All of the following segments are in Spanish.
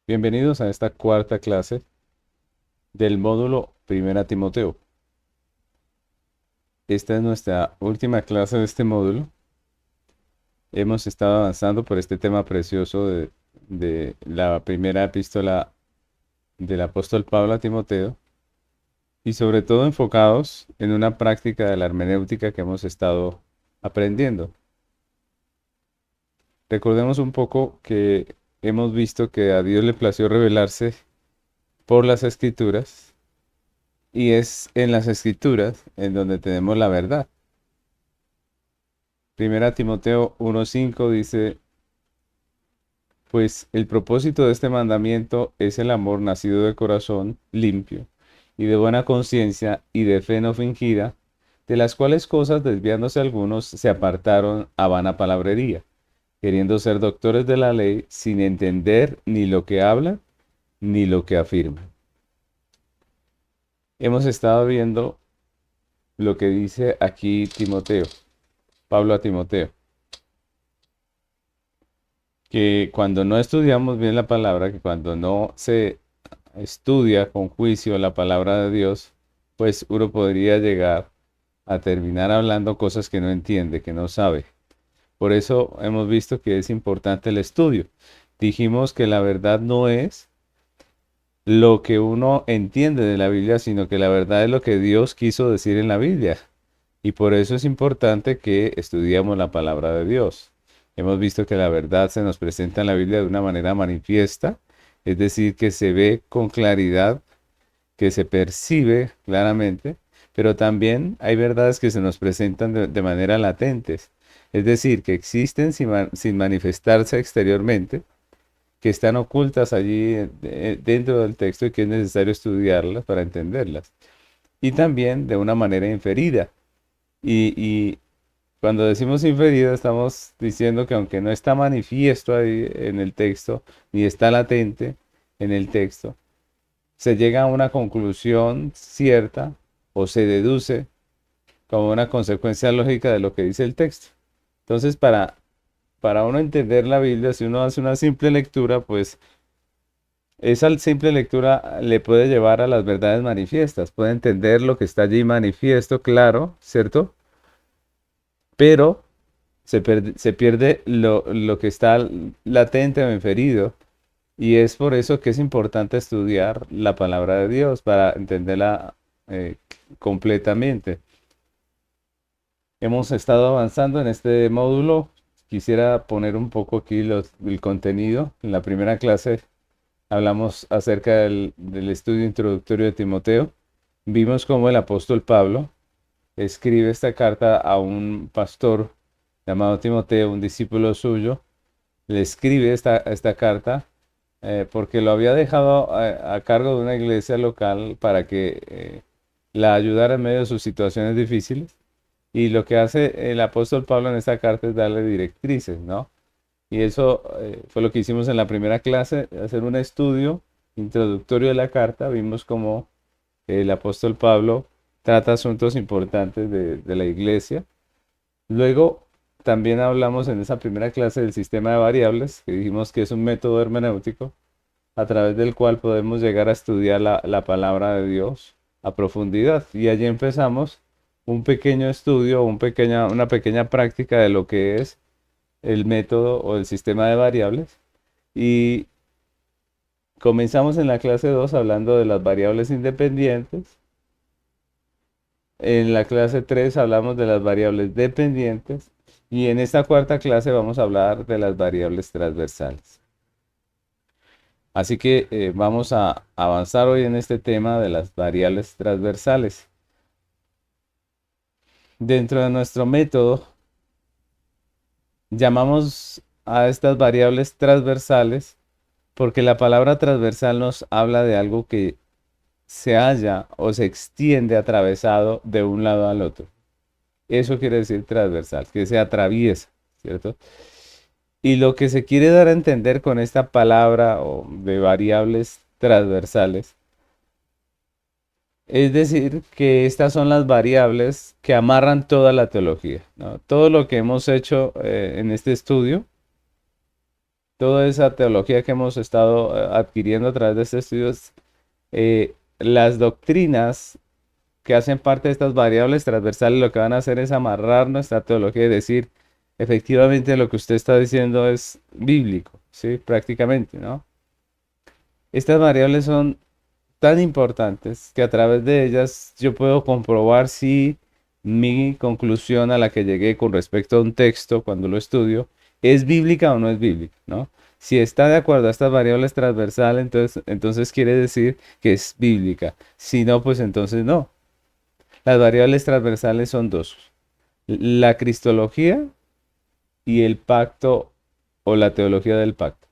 Bienvenidos a esta cuarta clase del módulo Primera Timoteo. Esta es nuestra última clase de este módulo. Hemos estado avanzando por este tema precioso de la primera epístola del apóstol Pablo a Timoteo y sobre todo enfocados en una práctica de la hermenéutica que hemos estado aprendiendo. Recordemos un poco que hemos visto que a Dios le plació revelarse por las escrituras. Y es en las escrituras en donde tenemos la verdad. Primera Timoteo 1:5 dice, pues el propósito de este mandamiento es el amor nacido de corazón limpio y de buena conciencia y de fe no fingida, de las cuales cosas desviándose algunos se apartaron a vana palabrería, queriendo ser doctores de la ley sin entender ni lo que hablan ni lo que afirman. Hemos estado viendo lo que dice aquí Timoteo. Pablo a Timoteo, que cuando no estudiamos bien la palabra, que cuando no se estudia con juicio la palabra de Dios, pues uno podría llegar a terminar hablando cosas que no entiende, que no sabe. Por eso hemos visto que es importante el estudio. Dijimos que la verdad no es lo que uno entiende de la Biblia, sino que la verdad es lo que Dios quiso decir en la Biblia. Y por eso es importante que estudiemos la palabra de Dios. Hemos visto que la verdad se nos presenta en la Biblia de una manera manifiesta, es decir, que se ve con claridad, que se percibe claramente, pero también hay verdades que se nos presentan de manera latentes, es decir, que existen sin manifestarse exteriormente, que están ocultas allí dentro del texto y que es necesario estudiarlas para entenderlas. Y también de una manera inferida. Y cuando decimos inferida, estamos diciendo que aunque no está manifiesto ahí en el texto, ni está latente en el texto, se llega a una conclusión cierta o se deduce como una consecuencia lógica de lo que dice el texto. Entonces, para uno entender la Biblia, si uno hace una simple lectura, pues esa simple lectura le puede llevar a las verdades manifiestas, puede entender lo que está allí manifiesto, claro, ¿cierto? Pero se pierde lo que está latente o inferido. Y es por eso que es importante estudiar la palabra de Dios para entenderla eh, completamente. Hemos estado avanzando en este módulo. Quisiera poner un poco aquí el contenido. En la primera clase hablamos acerca del estudio introductorio de Timoteo. Vimos cómo el apóstol Pablo escribe esta carta a un pastor llamado Timoteo, un discípulo suyo. Le escribe esta carta porque lo había dejado a cargo de una iglesia local para que la ayudara en medio de sus situaciones difíciles. Y lo que hace el apóstol Pablo en esta carta es darle directrices, ¿no? Y eso fue lo que hicimos en la primera clase, hacer un estudio introductorio de la carta. Vimos cómo el apóstol Pablo trata asuntos importantes de la iglesia. Luego también hablamos en esa primera clase del sistema de variables, que dijimos que es un método hermenéutico a través del cual podemos llegar a estudiar la palabra de Dios a profundidad. Y allí empezamos un pequeño estudio, una pequeña práctica de lo que es el método o el sistema de variables. Y comenzamos en la clase 2 hablando de las variables independientes. En la clase 3 hablamos de las variables dependientes. Y en esta cuarta clase vamos a hablar de las variables transversales. Así que vamos a avanzar hoy en este tema de las variables transversales. Dentro de nuestro método, llamamos a estas variables transversales porque la palabra transversal nos habla de algo que se halla o se extiende atravesado de un lado al otro. Eso quiere decir transversal, que se atraviesa, ¿cierto? Y lo que se quiere dar a entender con esta palabra o de variables transversales es decir, que estas son las variables que amarran toda la teología, ¿no? Todo lo que hemos hecho en este estudio toda esa teología que hemos estado adquiriendo a través de este estudio, las doctrinas que hacen parte de estas variables transversales lo que van a hacer es amarrar nuestra teología y decir, efectivamente lo que usted está diciendo es bíblico, ¿sí? Prácticamente, ¿no? Estas variables son tan importantes que a través de ellas yo puedo comprobar si mi conclusión a la que llegué con respecto a un texto cuando lo estudio es bíblica o no es bíblica, ¿no? Si está de acuerdo a estas variables transversales, entonces quiere decir que es bíblica. Si no, pues entonces no. Las variables transversales son dos: la cristología y el pacto o la teología del pacto.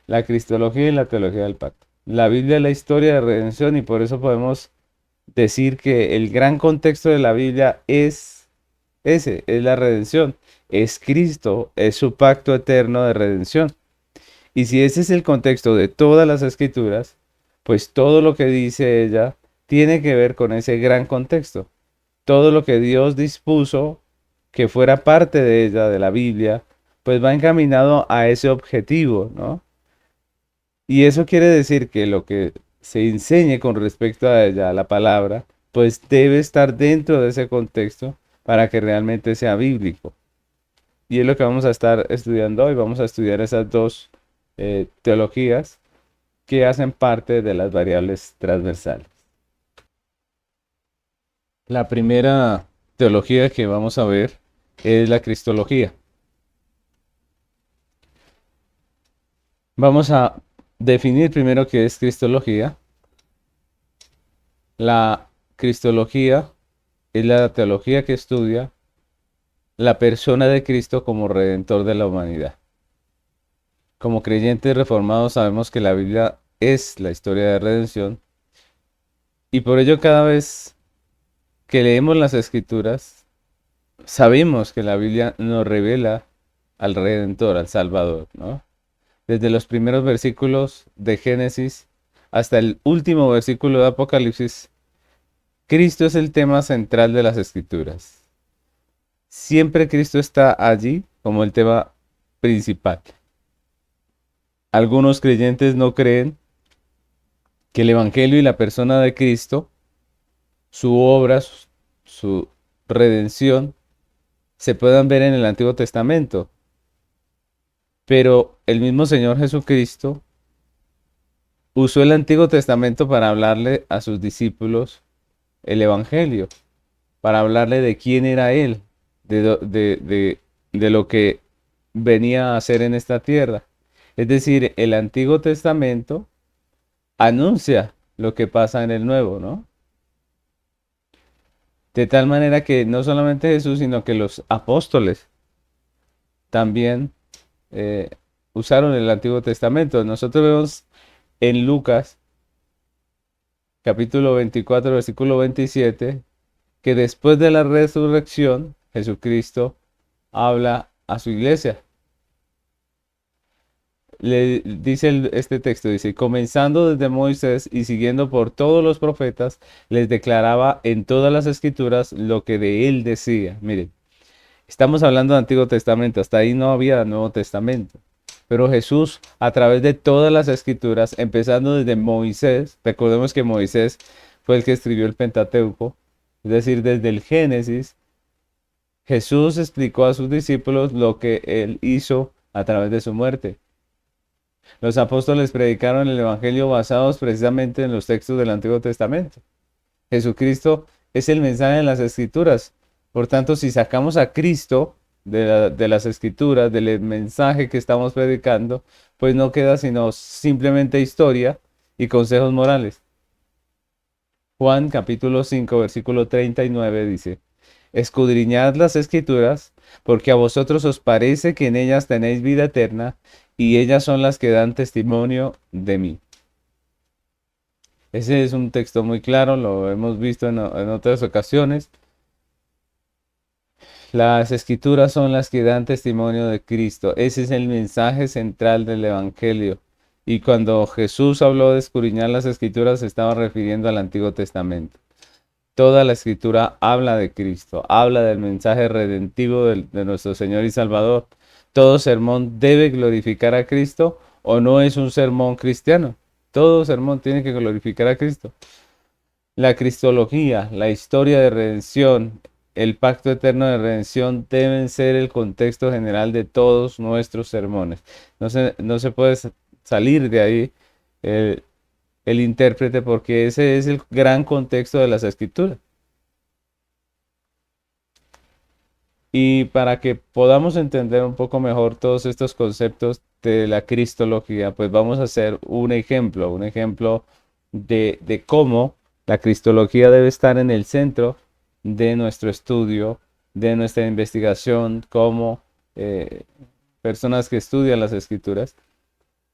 La cristología y la teología del pacto. La Biblia es la historia de redención y por eso podemos decir que el gran contexto de la Biblia es ese, es la redención. Es Cristo, es su pacto eterno de redención. Y si ese es el contexto de todas las escrituras, pues todo lo que dice ella tiene que ver con ese gran contexto. Todo lo que Dios dispuso que fuera parte de ella, de la Biblia, pues va encaminado a ese objetivo, ¿no? Y eso quiere decir que lo que se enseñe con respecto a ella, a la palabra, pues debe estar dentro de ese contexto para que realmente sea bíblico. Y es lo que vamos a estar estudiando hoy. Vamos a estudiar esas dos teologías que hacen parte de las variables transversales. La primera teología que vamos a ver es la cristología. Vamos a definir primero qué es cristología. La cristología es la teología que estudia la persona de Cristo como redentor de la humanidad. Como creyentes reformados sabemos que la Biblia es la historia de redención y por ello cada vez que leemos las escrituras sabemos que la Biblia nos revela al redentor, al Salvador, ¿no? Desde los primeros versículos de Génesis hasta el último versículo de Apocalipsis, Cristo es el tema central de las escrituras. Siempre Cristo está allí como el tema principal. Algunos creyentes no creen que el Evangelio y la persona de Cristo, su obra, su redención, se puedan ver en el Antiguo Testamento. Pero el mismo Señor Jesucristo usó el Antiguo Testamento para hablarle a sus discípulos el Evangelio, para hablarle de quién era Él, de lo que venía a hacer en esta tierra. Es decir, el Antiguo Testamento anuncia lo que pasa en el Nuevo, ¿no? De tal manera que no solamente Jesús, sino que los apóstoles también eh, usaron el Antiguo Testamento. Nosotros vemos en Lucas capítulo 24, versículo 27, que después de la resurrección, Jesucristo habla a su iglesia. Le dice este texto, dice, comenzando desde Moisés y siguiendo por todos los profetas, les declaraba en todas las escrituras lo que de él decía. Miren, estamos hablando del Antiguo Testamento, hasta ahí no había Nuevo Testamento. Pero Jesús, a través de todas las escrituras, empezando desde Moisés, recordemos que Moisés fue el que escribió el Pentateuco, es decir, desde el Génesis, Jesús explicó a sus discípulos lo que él hizo a través de su muerte. Los apóstoles predicaron el Evangelio basados precisamente en los textos del Antiguo Testamento. Jesucristo es el mensaje de las Escrituras. Por tanto, si sacamos a Cristo de las Escrituras, del mensaje que estamos predicando, pues no queda sino simplemente historia y consejos morales. Juan capítulo 5, versículo 39 dice, escudriñad las Escrituras, porque a vosotros os parece que en ellas tenéis vida eterna, y ellas son las que dan testimonio de mí. Ese es un texto muy claro, lo hemos visto en otras ocasiones. Las escrituras son las que dan testimonio de Cristo. Ese es el mensaje central del Evangelio. Y cuando Jesús habló de escudriñar las escrituras, se estaba refiriendo al Antiguo Testamento. Toda la escritura habla de Cristo, habla del mensaje redentivo de nuestro Señor y Salvador. Todo sermón debe glorificar a Cristo o no es un sermón cristiano. Todo sermón tiene que glorificar a Cristo. La cristología, la historia de redención, el pacto eterno de redención deben ser el contexto general de todos nuestros sermones. No se puede salir de ahí el, el intérprete porque ese es el gran contexto de las escrituras. Y para que podamos entender un poco mejor todos estos conceptos de la cristología, pues vamos a hacer un ejemplo de cómo la cristología debe estar en el centro de nuestro estudio, de nuestra investigación como eh, personas que estudian las escrituras.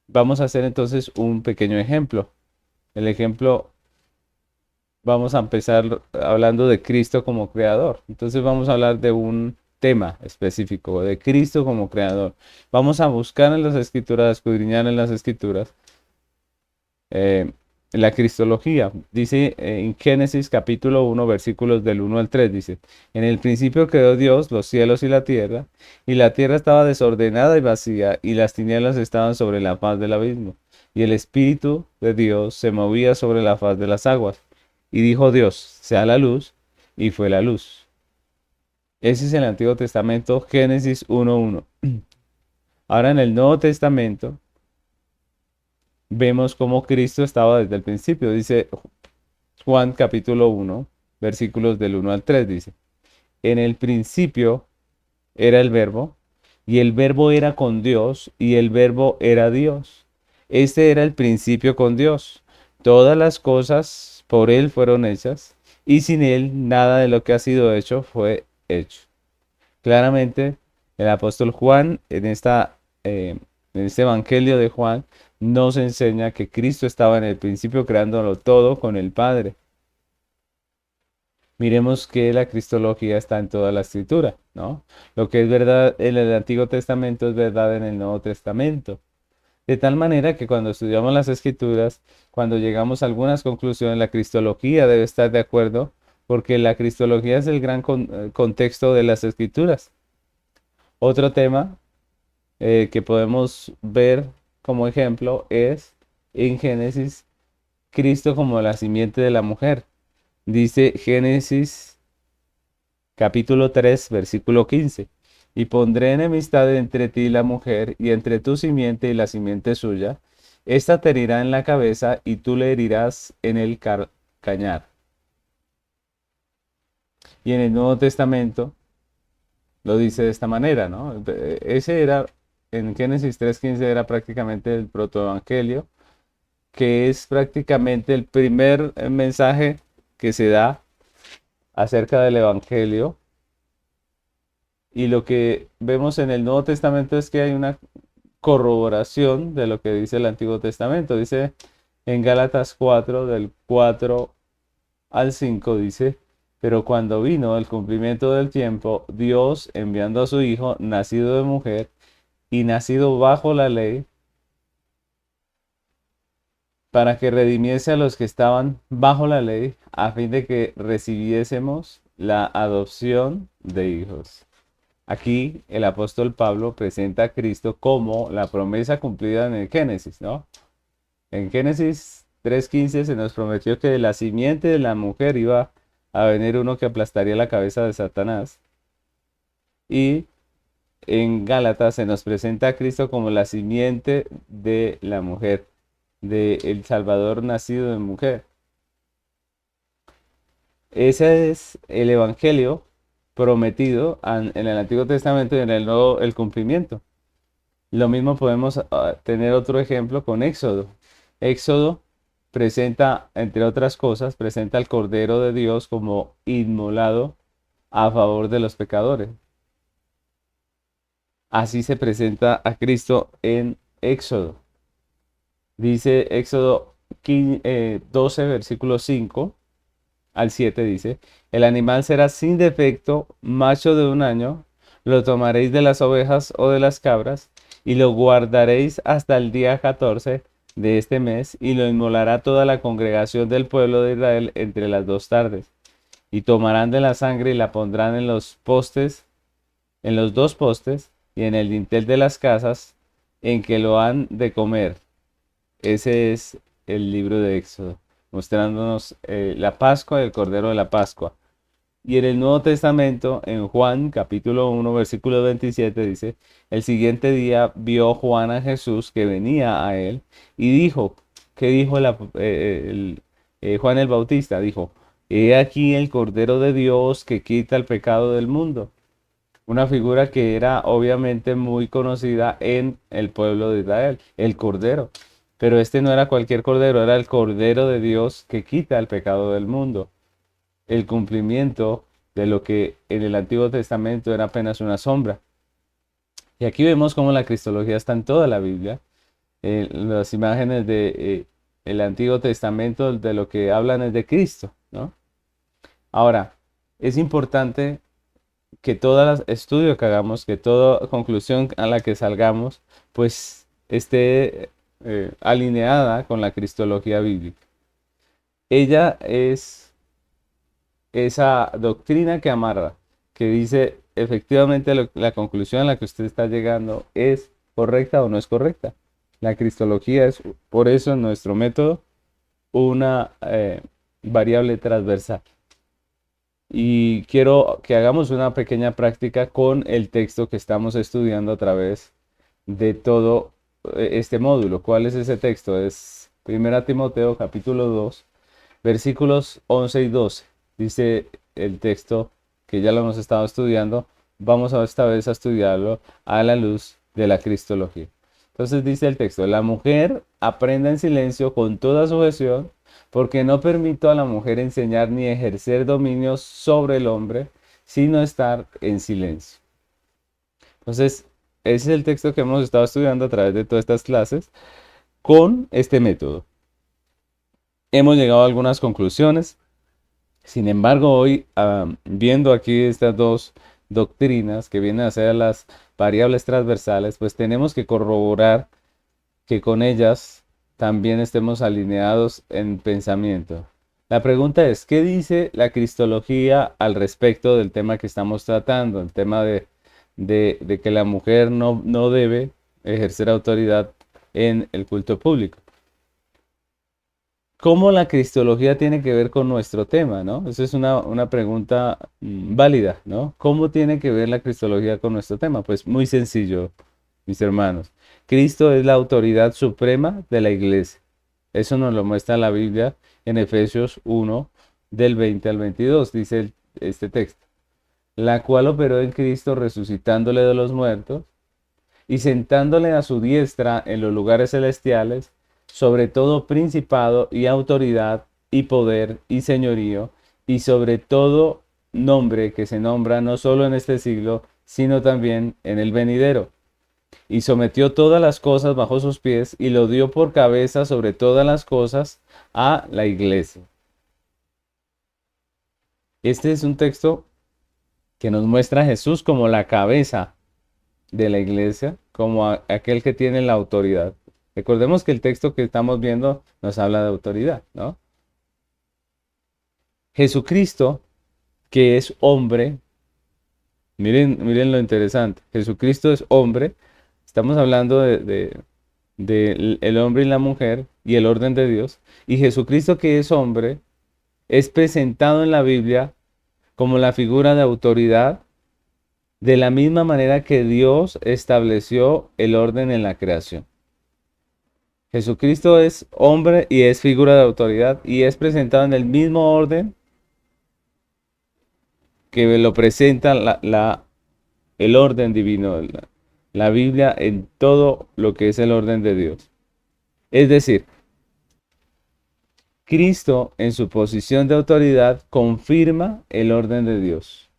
Vamos a hacer entonces un pequeño ejemplo. El ejemplo, vamos a empezar hablando de Cristo como creador. Entonces vamos a hablar de un tema específico, de Cristo como creador. Vamos a buscar en las escrituras, a escudriñar en las escrituras eh, la cristología. Dice en Génesis capítulo 1, versículos del 1 al 3, dice, en el principio creó Dios los cielos y la tierra estaba desordenada y vacía, y las tinieblas estaban sobre la faz del abismo, y el Espíritu de Dios se movía sobre la faz de las aguas. Y dijo Dios, sea la luz, y fue la luz. Ese es el Antiguo Testamento, Génesis 1:1. Ahora en el Nuevo Testamento vemos cómo Cristo estaba desde el principio. Dice Juan capítulo 1, versículos del 1 al 3, dice, en el principio era el verbo, y el verbo era con Dios, y el verbo era Dios. Este era el principio con Dios. Todas las cosas por Él fueron hechas, y sin Él nada de lo que ha sido hecho fue hecho. Claramente, el apóstol Juan en este Evangelio de Juan nos enseña que Cristo estaba en el principio creándolo todo con el Padre. Miremos que la cristología está en toda la escritura, ¿no? Lo que es verdad en el Antiguo Testamento es verdad en el Nuevo Testamento. De tal manera que cuando estudiamos las escrituras, cuando llegamos a algunas conclusiones, la cristología debe estar de acuerdo, porque la cristología es el gran contexto de las escrituras. Otro tema que podemos ver como ejemplo es en Génesis, Cristo como la simiente de la mujer. Dice Génesis capítulo 3, versículo 15. Y pondré enemistad entre ti y la mujer, y entre tu simiente y la simiente suya. Esta te herirá en la cabeza, y tú le herirás en el cañar. Y en el Nuevo Testamento lo dice de esta manera, ¿no? Ese era, en Génesis 3:15 era prácticamente el protoevangelio, que es prácticamente el primer mensaje que se da acerca del evangelio. Y lo que vemos en el Nuevo Testamento es que hay una corroboración de lo que dice el Antiguo Testamento. Dice en Gálatas 4, del 4 al 5, dice, pero cuando vino el cumplimiento del tiempo, Dios enviando a su Hijo, nacido de mujer y nacido bajo la ley, para que redimiese a los que estaban bajo la ley, a fin de que recibiésemos la adopción de hijos. Aquí el apóstol Pablo presenta a Cristo como la promesa cumplida en el Génesis, ¿no? En Génesis 3:15 se nos prometió que de la simiente de la mujer iba a venir uno que aplastaría la cabeza de Satanás. Y en Gálatas se nos presenta a Cristo como la simiente de la mujer, de el Salvador nacido de mujer. Ese es el evangelio prometido en el Antiguo Testamento y en el Nuevo el cumplimiento. Lo mismo podemos tener otro ejemplo con Éxodo. Éxodo presenta, entre otras cosas, presenta al Cordero de Dios como inmolado a favor de los pecadores. Así se presenta a Cristo en Éxodo. Dice Éxodo 12, versículo 5 al 7, dice, el animal será sin defecto, macho de un año, lo tomaréis de las ovejas o de las cabras, y lo guardaréis hasta el día 14 de este mes, y lo inmolará toda la congregación del pueblo de Israel entre las 2 tardes. y tomarán de la sangre y la pondrán en los postes, en los dos postes y en el dintel de las casas en que lo han de comer. Ese es el libro de Éxodo, mostrándonos la Pascua del Cordero de la Pascua. Y en el Nuevo Testamento, en Juan capítulo 1, versículo 27, dice, el siguiente día vio Juan a Jesús que venía a él y dijo, ¿qué dijo Juan el Bautista? Dijo, he aquí el Cordero de Dios que quita el pecado del mundo. Una figura que era obviamente muy conocida en el pueblo de Israel, el Cordero. Pero este no era cualquier Cordero, era el Cordero de Dios que quita el pecado del mundo. El cumplimiento de lo que en el Antiguo Testamento era apenas una sombra. Y aquí vemos cómo la cristología está en toda la Biblia. Las imágenes de el Antiguo Testamento de lo que hablan es de Cristo, ¿no? Ahora, es importante que todo estudio que hagamos, que toda conclusión a la que salgamos, pues esté alineada con la cristología bíblica. Ella es esa doctrina que amarra, que dice efectivamente la conclusión a la que usted está llegando es correcta o no es correcta. La cristología es, por eso, en nuestro método, una variable transversal. Y quiero que hagamos una pequeña práctica con el texto que estamos estudiando a través de todo este módulo. ¿Cuál es ese texto? Es 1 Timoteo capítulo 2, versículos 11 y 12. Dice el texto que ya lo hemos estado estudiando. Vamos a esta vez a estudiarlo a la luz de la cristología. Entonces dice el texto, la mujer aprenda en silencio con toda sujeción, porque no permito a la mujer enseñar ni ejercer dominio sobre el hombre, sino estar en silencio. Entonces, ese es el texto que hemos estado estudiando a través de todas estas clases con este método. Hemos llegado a algunas conclusiones. Sin embargo, hoy, viendo aquí estas dos doctrinas que vienen a ser las variables transversales, pues tenemos que corroborar que con ellas también estemos alineados en pensamiento. La pregunta es, ¿qué dice la cristología al respecto del tema que estamos tratando? El tema de que la mujer no debe ejercer autoridad en el culto público. ¿Cómo la cristología tiene que ver con nuestro tema, no? Esa es una pregunta válida, ¿no? ¿Cómo tiene que ver la cristología con nuestro tema? Pues muy sencillo, mis hermanos. Cristo es la autoridad suprema de la iglesia. Eso nos lo muestra la Biblia en Efesios 1, del 20 al 22, dice este texto. La cual operó en Cristo resucitándole de los muertos y sentándole a su diestra en los lugares celestiales, sobre todo principado y autoridad y poder y señorío, y sobre todo nombre que se nombra no solo en este siglo, sino también en el venidero. Y sometió todas las cosas bajo sus pies y lo dio por cabeza sobre todas las cosas a la iglesia. Este es un texto que nos muestra a Jesús como la cabeza de la iglesia, como aquel que tiene la autoridad. Recordemos que el texto que estamos viendo nos habla de autoridad, ¿no? Jesucristo, que es hombre, miren lo interesante, Jesucristo es hombre, estamos hablando de el hombre y la mujer y el orden de Dios, y Jesucristo, que es hombre, es presentado en la Biblia como la figura de autoridad, de la misma manera que Dios estableció el orden en la creación. Jesucristo es hombre y es figura de autoridad y es presentado en el mismo orden que lo presenta el orden divino, la Biblia en todo lo que es el orden de Dios. Es decir, Cristo en su posición de autoridad confirma el orden de Dios.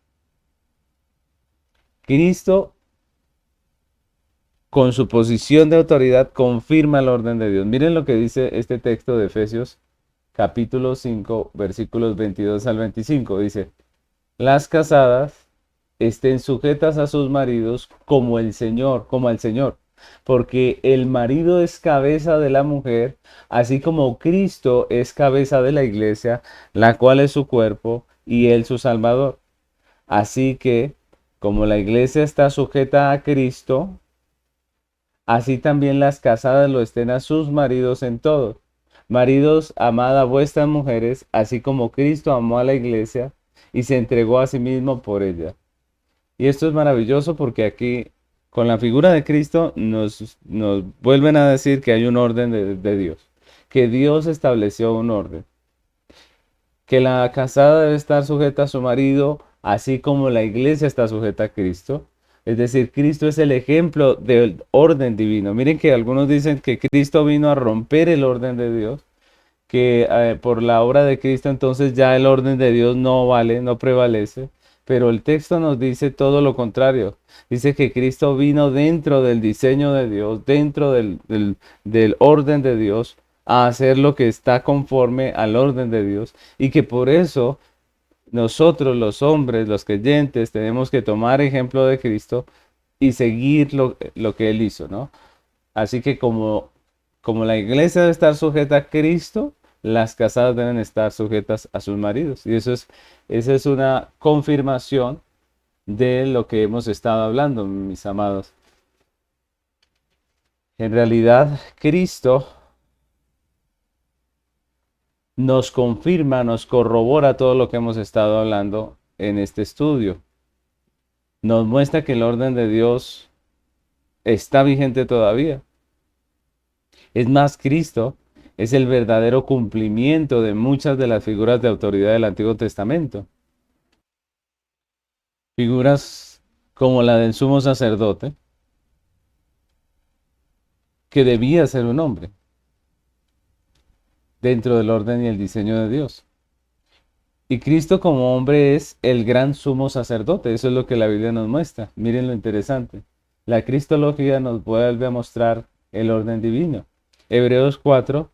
Cristo con su posición de autoridad confirma el orden de Dios. Miren lo que dice este texto de Efesios capítulo 5, versículos 22 al 25. Dice, las casadas estén sujetas a sus maridos como el Señor, como al Señor, porque el marido es cabeza de la mujer, así como Cristo es cabeza de la iglesia, la cual es su cuerpo, y Él su Salvador. Así que, como la iglesia está sujeta a Cristo, así también las casadas lo estén a sus maridos en todo. Maridos, amad a vuestras mujeres, así como Cristo amó a la iglesia y se entregó a sí mismo por ella. Y esto es maravilloso porque aquí, con la figura de Cristo, nos vuelven a decir que hay un orden de Dios, que Dios estableció un orden, que la casada debe estar sujeta a su marido, así como la iglesia está sujeta a Cristo. Es decir, Cristo es el ejemplo del orden divino. Miren que algunos dicen que Cristo vino a romper el orden de Dios, que por la obra de Cristo entonces ya el orden de Dios no vale, no prevalece. Pero el texto nos dice todo lo contrario. Dice que Cristo vino dentro del diseño de Dios, dentro del orden de Dios, a hacer lo que está conforme al orden de Dios. Y que por eso nosotros los hombres, los creyentes, tenemos que tomar ejemplo de Cristo y seguir lo que Él hizo, ¿no? Así que como la iglesia debe estar sujeta a Cristo, las casadas deben estar sujetas a sus maridos. Y esa es una confirmación de lo que hemos estado hablando, mis amados. En realidad, Cristo nos confirma, nos corrobora todo lo que hemos estado hablando en este estudio. Nos muestra que el orden de Dios está vigente todavía. Es más, Cristo es el verdadero cumplimiento de muchas de las figuras de autoridad del Antiguo Testamento. Figuras como la del sumo sacerdote, que debía ser un hombre dentro del orden y el diseño de Dios. Y Cristo como hombre es el gran sumo sacerdote. Eso es lo que la Biblia nos muestra. Miren lo interesante. La cristología nos vuelve a mostrar el orden divino. Hebreos 4,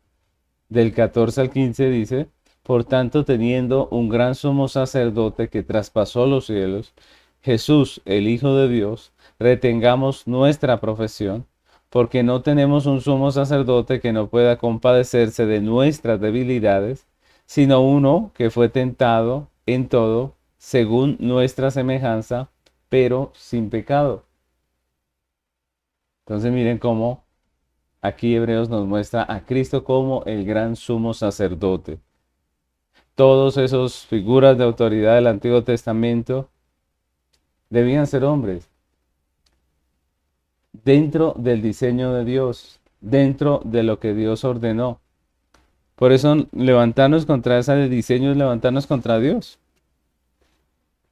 del 14 al 15 dice, por tanto, teniendo un gran sumo sacerdote que traspasó los cielos, Jesús, el Hijo de Dios, retengamos nuestra profesión, porque no tenemos un sumo sacerdote que no pueda compadecerse de nuestras debilidades, sino uno que fue tentado en todo, según nuestra semejanza, pero sin pecado. Entonces miren cómo aquí Hebreos nos muestra a Cristo como el gran sumo sacerdote. Todos esos figuras de autoridad del Antiguo Testamento debían ser hombres dentro del diseño de Dios, dentro de lo que Dios ordenó. Por eso levantarnos contra ese diseño es levantarnos contra Dios.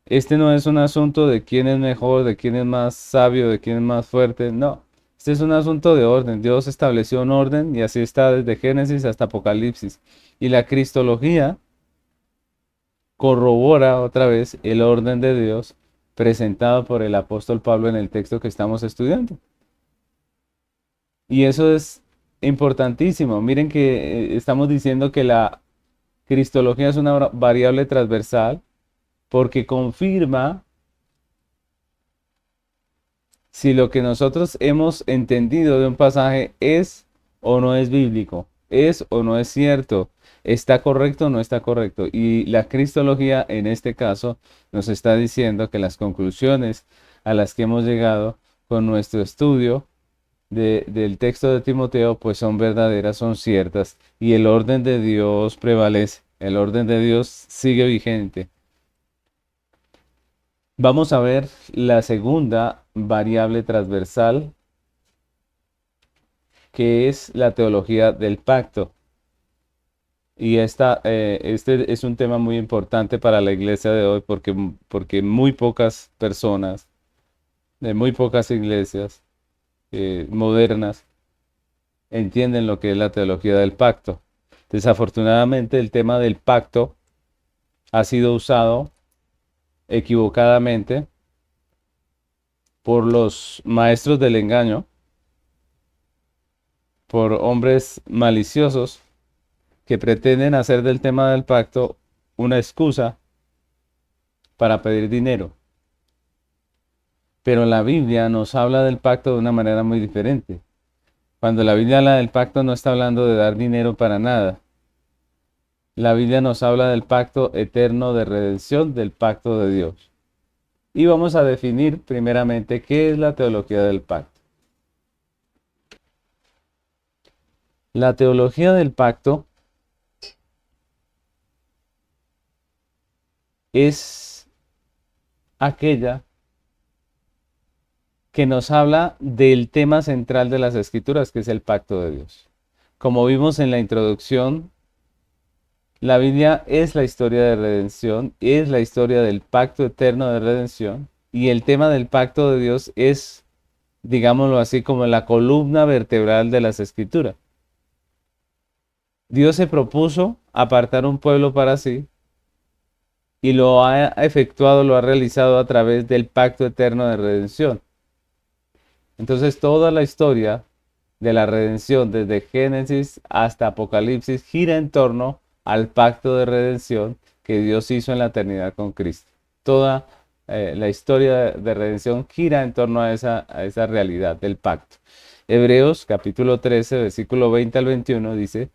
Este no es un asunto de quién es mejor, de quién es más sabio, de quién es más fuerte, no. Este es un asunto de orden. Dios estableció un orden y así está desde Génesis hasta Apocalipsis. Y la cristología corrobora otra vez el orden de Dios presentado por el apóstol Pablo en el texto que estamos estudiando. Y eso es importantísimo. Miren que estamos diciendo que la cristología es una variable transversal porque confirma si lo que nosotros hemos entendido de un pasaje es o no es bíblico, es o no es cierto, está correcto o no está correcto. Y la cristología en este caso nos está diciendo que las conclusiones a las que hemos llegado con nuestro estudio del texto de Timoteo pues son verdaderas, son ciertas y el orden de Dios prevalece, el orden de Dios sigue vigente. Vamos a ver la segunda variable transversal, que es la teología del pacto. Y este es un tema muy importante para la iglesia de hoy porque muy pocas personas, de muy pocas iglesias modernas, entienden lo que es la teología del pacto. Desafortunadamente, el tema del pacto ha sido usado equivocadamente por los maestros del engaño, por hombres maliciosos que pretenden hacer del tema del pacto una excusa para pedir dinero. Pero la Biblia nos habla del pacto de una manera muy diferente. Cuando la Biblia habla del pacto no está hablando de dar dinero para nada. la Biblia nos habla del pacto eterno de redención, del pacto de Dios. Y vamos a definir primeramente qué es la teología del pacto. La teología del pacto es aquella que nos habla del tema central de las Escrituras, que es el pacto de Dios. Como vimos en la introducción, la Biblia es la historia de redención, es la historia del pacto eterno de redención, y el tema del pacto de Dios es, digámoslo así, como la columna vertebral de las Escrituras. Dios se propuso apartar un pueblo para sí y lo ha efectuado, lo ha realizado a través del pacto eterno de redención. Entonces toda la historia de la redención, desde Génesis hasta Apocalipsis, gira en torno al pacto de redención que Dios hizo en la eternidad con Cristo. Toda la historia de redención gira en torno a esa realidad del pacto. Hebreos capítulo 13, versículo 20 al 21 dice: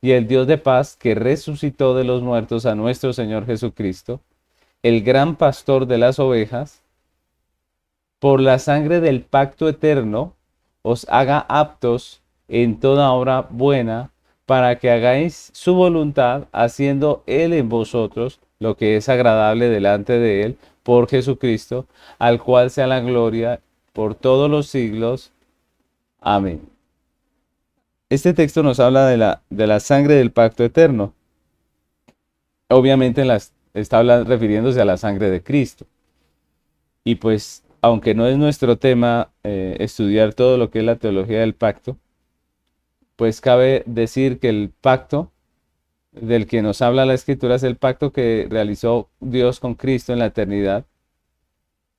y el Dios de paz, que resucitó de los muertos a nuestro Señor Jesucristo, el gran pastor de las ovejas, por la sangre del pacto eterno, os haga aptos en toda obra buena, para que hagáis su voluntad, haciendo Él en vosotros lo que es agradable delante de Él, por Jesucristo, al cual sea la gloria por todos los siglos. Amén. Este texto nos habla de la sangre del pacto eterno. Obviamente está refiriéndose a la sangre de Cristo. Y pues, aunque no es nuestro tema estudiar todo lo que es la teología del pacto, pues cabe decir que el pacto del que nos habla la Escritura es el pacto que realizó Dios con Cristo en la eternidad.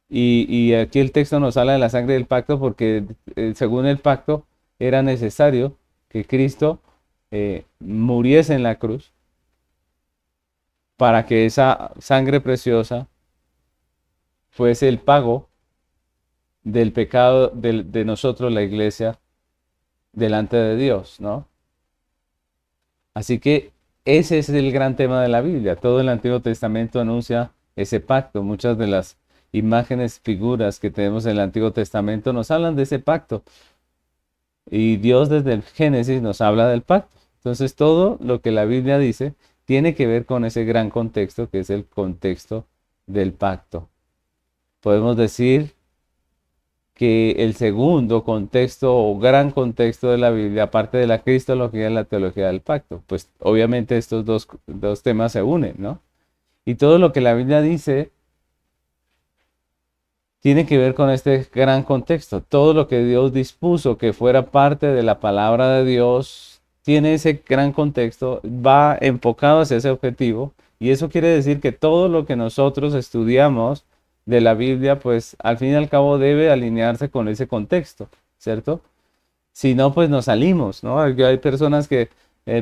Y aquí el texto nos habla de la sangre del pacto porque según el pacto era necesario que Cristo muriese en la cruz para que esa sangre preciosa fuese el pago del pecado de nosotros, la iglesia, delante de Dios, ¿no? Así que ese es el gran tema de la Biblia. Todo el Antiguo Testamento anuncia ese pacto. Muchas de las imágenes, figuras que tenemos en el Antiguo Testamento nos hablan de ese pacto. Y Dios desde el Génesis nos habla del pacto. Entonces todo lo que la Biblia dice tiene que ver con ese gran contexto que es el contexto del pacto. Podemos decir que el segundo contexto o gran contexto de la Biblia, aparte de la cristología, es la teología del pacto. Pues obviamente estos dos temas se unen, ¿no? Y todo lo que la Biblia dice tiene que ver con este gran contexto. Todo lo que Dios dispuso que fuera parte de la palabra de Dios tiene ese gran contexto, va enfocado hacia ese objetivo. Y eso quiere decir que todo lo que nosotros estudiamos de la Biblia, pues al fin y al cabo debe alinearse con ese contexto, ¿cierto? Si no, pues nos salimos, ¿no? Hay personas que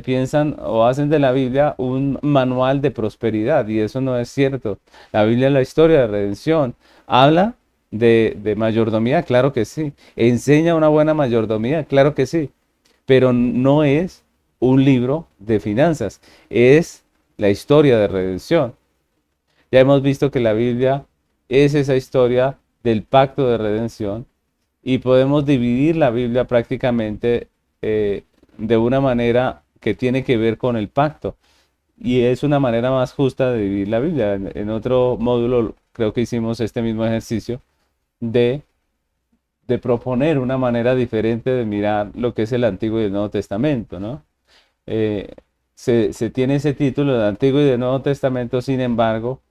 piensan o hacen de la Biblia un manual de prosperidad y eso no es cierto. La Biblia es la historia de redención. Habla de mayordomía, claro que sí. Enseña una buena mayordomía, claro que sí. Pero no es un libro de finanzas, es la historia de redención. Ya hemos visto que la Biblia es esa historia del pacto de redención y podemos dividir la Biblia prácticamente de una manera que tiene que ver con el pacto. Y es una manera más justa de dividir la Biblia. En otro módulo creo que hicimos este mismo ejercicio de, de proponer una manera diferente de mirar lo que es el Antiguo y el Nuevo Testamento, ¿no? Eh, se tiene ese título de Antiguo y de Nuevo Testamento, sin embargo,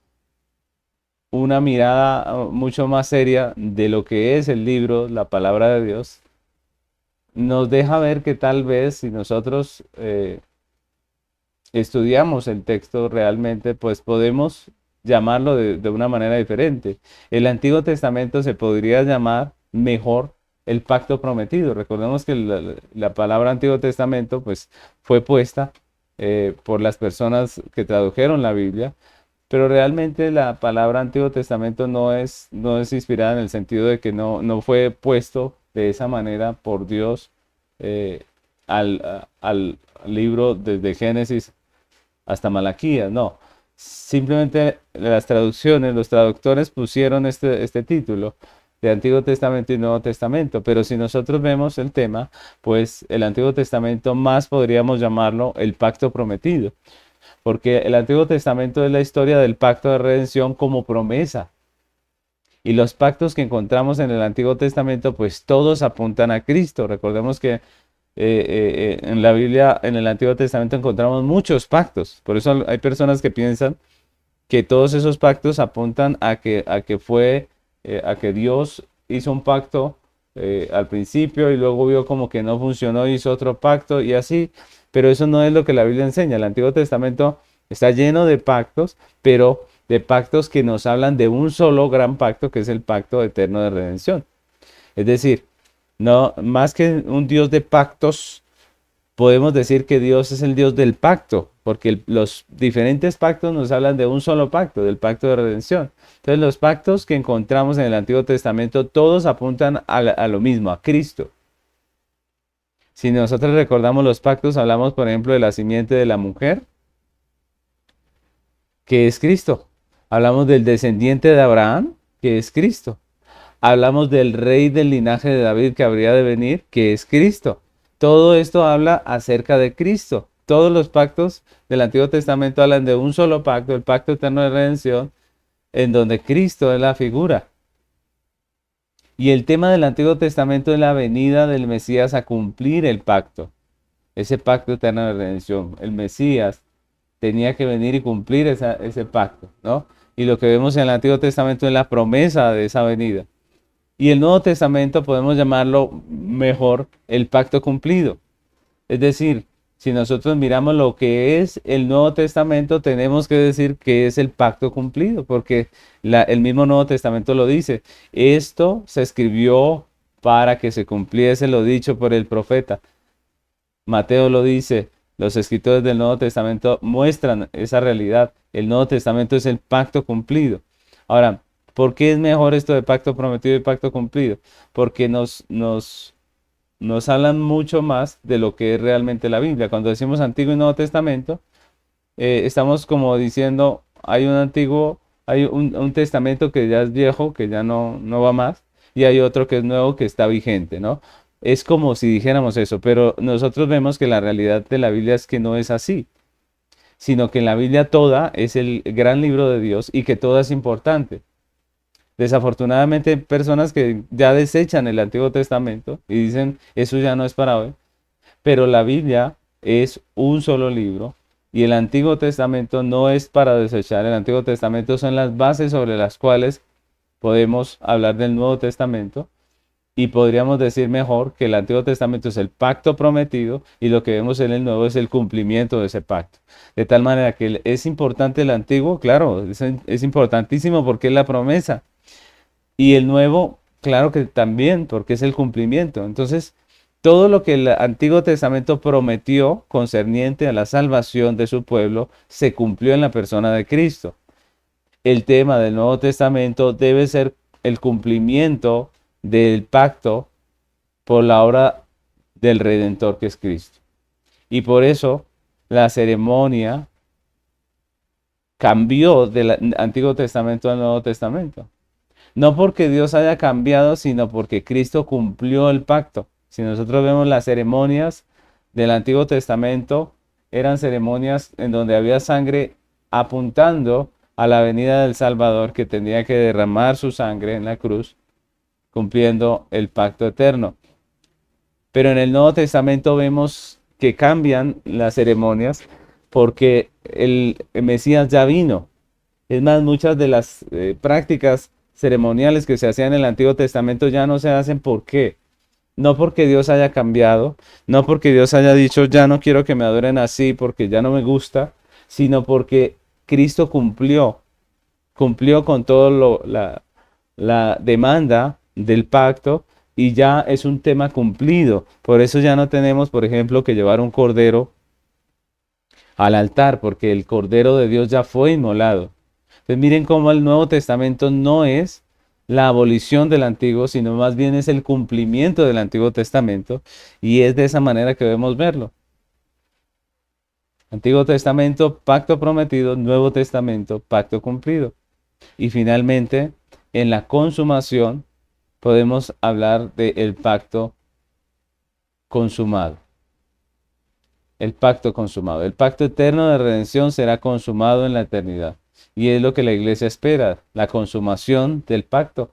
una mirada mucho más seria de lo que es el libro, la palabra de Dios, nos deja ver que tal vez si nosotros estudiamos el texto realmente, pues podemos llamarlo de una manera diferente. El Antiguo Testamento se podría llamar mejor el pacto prometido. Recordemos que la palabra Antiguo Testamento pues fue puesta por las personas que tradujeron la Biblia, pero realmente la palabra Antiguo Testamento no es inspirada en el sentido de que no fue puesto de esa manera por Dios al libro desde Génesis hasta Malaquías, no. Simplemente las traducciones, los traductores pusieron este título de Antiguo Testamento y Nuevo Testamento, pero si nosotros vemos el tema, pues el Antiguo Testamento más podríamos llamarlo el pacto prometido, porque el Antiguo Testamento es la historia del pacto de redención como promesa. Y los pactos que encontramos en el Antiguo Testamento, pues todos apuntan a Cristo. Recordemos que en la Biblia, en el Antiguo Testamento, encontramos muchos pactos. Por eso hay personas que piensan que todos esos pactos apuntan a que Dios hizo un pacto al principio y luego vio como que no funcionó, hizo otro pacto y así. Pero eso no es lo que la Biblia enseña. El Antiguo Testamento está lleno de pactos, pero de pactos que nos hablan de un solo gran pacto, que es el pacto eterno de redención. Es decir, no más que un Dios de pactos, podemos decir que Dios es el Dios del pacto, porque los diferentes pactos nos hablan de un solo pacto, del pacto de redención. Entonces, los pactos que encontramos en el Antiguo Testamento, todos apuntan a lo mismo, a Cristo. Si nosotros recordamos los pactos, hablamos, por ejemplo, de la simiente de la mujer, que es Cristo. Hablamos del descendiente de Abraham, que es Cristo. Hablamos del rey del linaje de David que habría de venir, que es Cristo. Todo esto habla acerca de Cristo. Todos los pactos del Antiguo Testamento hablan de un solo pacto, el pacto eterno de redención, en donde Cristo es la figura. Y el tema del Antiguo Testamento es la venida del Mesías a cumplir el pacto, ese pacto eterno de redención. El Mesías tenía que venir y cumplir ese pacto, ¿no? Y lo que vemos en el Antiguo Testamento es la promesa de esa venida. Y el Nuevo Testamento podemos llamarlo mejor el pacto cumplido. Es decir, si nosotros miramos lo que es el Nuevo Testamento, tenemos que decir que es el pacto cumplido, porque el mismo Nuevo Testamento lo dice. Esto se escribió para que se cumpliese lo dicho por el profeta. Mateo lo dice, los escritores del Nuevo Testamento muestran esa realidad. El Nuevo Testamento es el pacto cumplido. Ahora, ¿por qué es mejor esto de pacto prometido y pacto cumplido? Porque nos hablan mucho más de lo que es realmente la Biblia. Cuando decimos Antiguo y Nuevo Testamento, estamos como diciendo, hay un testamento que ya es viejo, que ya no va más, y hay otro que es nuevo, que está vigente, ¿no? Es como si dijéramos eso, pero nosotros vemos que la realidad de la Biblia es que no es así, sino que la Biblia toda es el gran libro de Dios y que toda es importante. Desafortunadamente hay personas que ya desechan el Antiguo Testamento y dicen, eso ya no es para hoy, pero la Biblia es un solo libro y el Antiguo Testamento no es para desechar. El Antiguo Testamento son las bases sobre las cuales podemos hablar del Nuevo Testamento y podríamos decir mejor que el Antiguo Testamento es el pacto prometido y lo que vemos en el Nuevo es el cumplimiento de ese pacto. De tal manera que es importante el Antiguo, claro, es importantísimo porque es la promesa. Y el Nuevo, claro que también, porque es el cumplimiento. Entonces, todo lo que el Antiguo Testamento prometió concerniente a la salvación de su pueblo se cumplió en la persona de Cristo. El tema del Nuevo Testamento debe ser el cumplimiento del pacto por la obra del Redentor que es Cristo. Y por eso la ceremonia cambió del Antiguo Testamento al Nuevo Testamento. No porque Dios haya cambiado, sino porque Cristo cumplió el pacto. Si nosotros vemos las ceremonias del Antiguo Testamento, eran ceremonias en donde había sangre apuntando a la venida del Salvador que tenía que derramar su sangre en la cruz, cumpliendo el pacto eterno. Pero en el Nuevo Testamento vemos que cambian las ceremonias porque el Mesías ya vino. Es más, muchas de las prácticas ceremoniales que se hacían en el Antiguo Testamento ya no se hacen. ¿Por qué? No porque Dios haya cambiado, no porque Dios haya dicho ya no quiero que me adoren así porque ya no me gusta, sino porque Cristo cumplió con toda la demanda del pacto y ya es un tema cumplido. Por eso ya no tenemos, por ejemplo, que llevar un cordero al altar, porque el cordero de Dios ya fue inmolado. Entonces miren cómo el Nuevo Testamento no es la abolición del Antiguo, sino más bien es el cumplimiento del Antiguo Testamento, y es de esa manera que debemos verlo. Antiguo Testamento, pacto prometido, Nuevo Testamento, pacto cumplido. Y finalmente, en la consumación, podemos hablar del pacto consumado. El pacto consumado. El pacto eterno de redención será consumado en la eternidad. Y es lo que la iglesia espera, la consumación del pacto.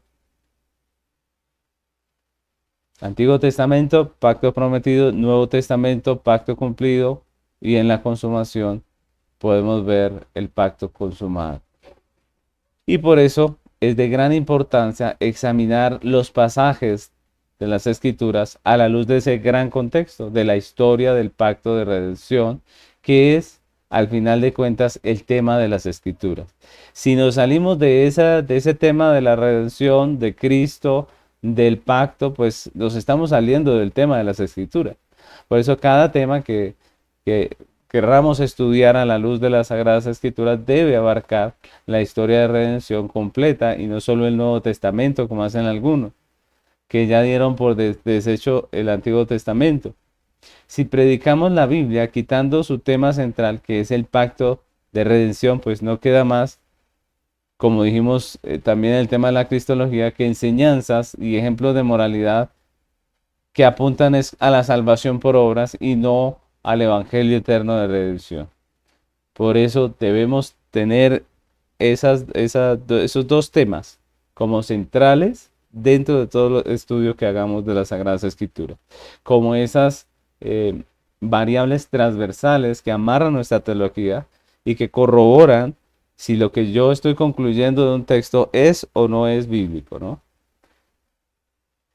Antiguo Testamento, pacto prometido, Nuevo Testamento, pacto cumplido, y en la consumación podemos ver el pacto consumado. Y por eso es de gran importancia examinar los pasajes de las Escrituras a la luz de ese gran contexto, de la historia del pacto de redención, que es, al final de cuentas, el tema de las Escrituras. Si nos salimos de ese tema de la redención, de Cristo, del pacto, pues nos estamos saliendo del tema de las Escrituras. Por eso cada tema que querramos estudiar a la luz de las Sagradas Escrituras debe abarcar la historia de redención completa y no solo el Nuevo Testamento, como hacen algunos, que ya dieron por deshecho el Antiguo Testamento. Si predicamos la Biblia quitando su tema central, que es el pacto de redención, pues no queda más, como dijimos también en el tema de la cristología, que enseñanzas y ejemplos de moralidad que apuntan a la salvación por obras y no al Evangelio eterno de redención. Por eso debemos tener esos dos temas como centrales dentro de todo los estudios que hagamos de las Sagradas Escrituras, como esas eh, variables transversales que amarran nuestra teología y que corroboran si lo que yo estoy concluyendo de un texto es o no es bíblico, ¿no?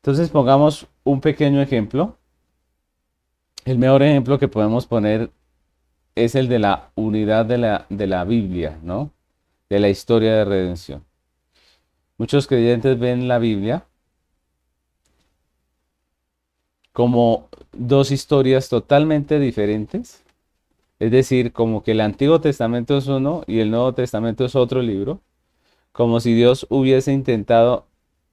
Entonces pongamos un pequeño ejemplo. El mejor ejemplo que podemos poner es el de la unidad de la Biblia, ¿no? De la historia de redención. Muchos creyentes ven la Biblia como dos historias totalmente diferentes, es decir, como que el Antiguo Testamento es uno y el Nuevo Testamento es otro libro, como si Dios hubiese intentado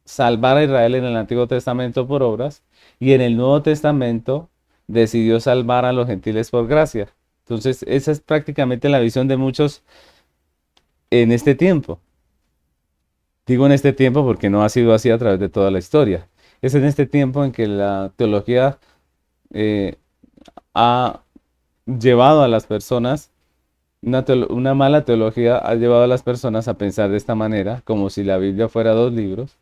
salvar a Israel en el Antiguo Testamento por obras y en el Nuevo Testamento decidió salvar a los gentiles por gracia. Entonces, esa es prácticamente la visión de muchos en este tiempo. Digo en este tiempo porque no ha sido así a través de toda la historia. Es en este tiempo en que la teología eh, ha llevado a las personas, una mala teología ha llevado a las personas a pensar de esta manera, como si la Biblia fuera dos libros,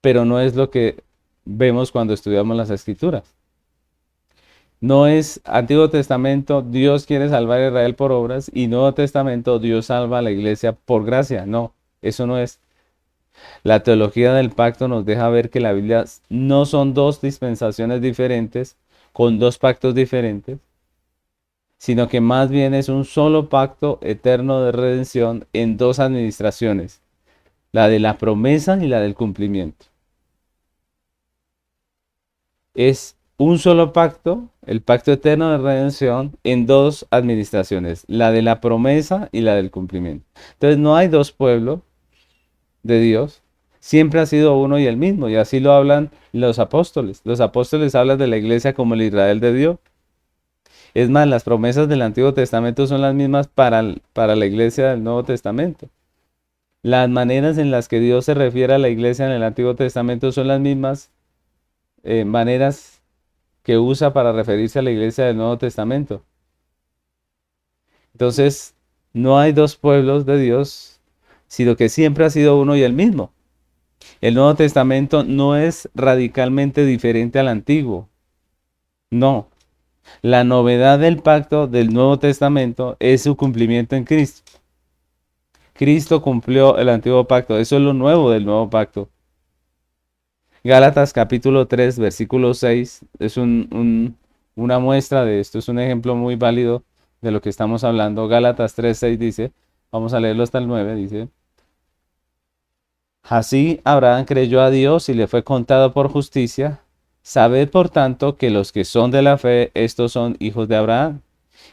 pero no es lo que vemos cuando estudiamos las Escrituras. No es Antiguo Testamento, Dios quiere salvar a Israel por obras, y Nuevo Testamento, Dios salva a la iglesia por gracia. No, eso no es. La teología del pacto nos deja ver que la Biblia no son dos dispensaciones diferentes, con dos pactos diferentes, sino que más bien es un solo pacto eterno de redención en dos administraciones, la de la promesa y la del cumplimiento. Es un solo pacto, el pacto eterno de redención, en dos administraciones, la de la promesa y la del cumplimiento. Entonces no hay dos pueblos de Dios, siempre ha sido uno y el mismo, y así lo hablan los apóstoles. Los apóstoles hablan de la iglesia como el Israel de Dios. Es más, las promesas del Antiguo Testamento son las mismas para la iglesia del Nuevo Testamento. Las maneras en las que Dios se refiere a la iglesia en el Antiguo Testamento son las mismas maneras que usa para referirse a la iglesia del Nuevo Testamento. Entonces, no hay dos pueblos de Dios, sino que siempre ha sido uno y el mismo. El Nuevo Testamento no es radicalmente diferente al Antiguo. No. La novedad del pacto del Nuevo Testamento es su cumplimiento en Cristo. Cristo cumplió el antiguo pacto. Eso es lo nuevo del nuevo pacto. Gálatas capítulo 3, versículo 6 es una muestra de esto. Es un ejemplo muy válido de lo que estamos hablando. Gálatas 3, 6 dice, vamos a leerlo hasta el 9, dice: Así Abraham creyó a Dios y le fue contado por justicia. Sabed por tanto que los que son de la fe, estos son hijos de Abraham.